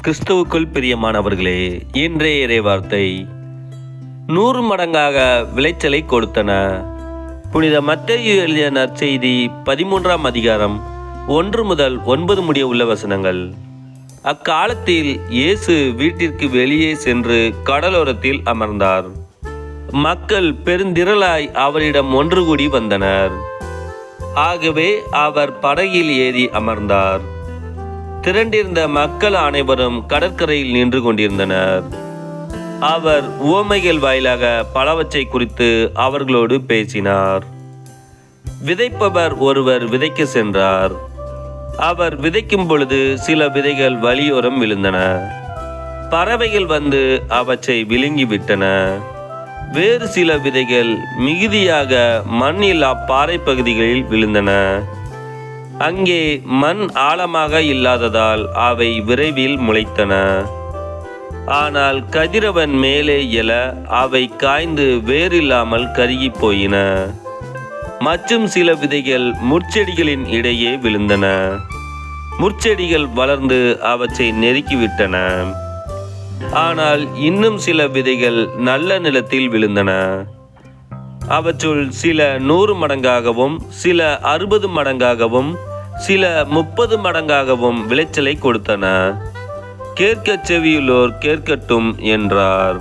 கிறிஸ்துவுக்குள் பிரியமானவர்களே, இன்றைய இறைவார்த்தை 100 மடங்காக விளைச்சலை கொடுத்தன. புனித மத்தேயு எழுதிய நற்செய்தி 13ஆம் அதிகாரம் 1 முதல் 9 முடிய உள்ள வசனங்கள். அக்காலத்தில் இயேசு வீட்டிற்கு வெளியே சென்று கடலோரத்தில் அமர்ந்தார். மக்கள் பெருந்திரளாய் அவரிடம் ஒன்று கூடி வந்தனர். ஆகவே அவர் படகில் ஏறி அமர்ந்தார். திரண்டிருந்த மக்கள் அனைவரும் கடற்கரையில் நின்று கொண்டிருந்தனர். அவர் உவமைகள் வாயிலாக பலவற்றை குறித்து அவர்களோடு பேசினார். விதைப்பவர் ஒருவர் விதைக்க சென்றார். அவர் விதைக்கும் பொழுது சில விதைகள் வழியோரம் விழுந்தன. பறவைகள் வந்து அவற்றை விழுங்கிவிட்டன. வேறு சில விதைகள் மிகுதியாக மண்ணில்லா பாறை பகுதிகளில் விழுந்தன. அங்கே மண் ஆழமாக இல்லாததால் அவை விரைவில் முளைத்தன. ஆனால் கதிரவன் மேலே எழ அவை காய்ந்து வேறில்லாமல் கருகி போயின. மற்றும் சில விதைகள் முட்செடிகளின் இடையே விழுந்தன. முட்செடிகள் வளர்ந்து அவற்றை நெருக்கிவிட்டன. ஆனால் இன்னும் சில விதைகள் நல்ல நிலத்தில் விழுந்தன. அவற்றுள் சில 100 மடங்காகவும், சில 60 மடங்காகவும், சில 30 மடங்காகவும் விளைச்சலை கொடுத்தன. கேட்கச் செவியுள்ளோர் கேட்கட்டும் என்றார்.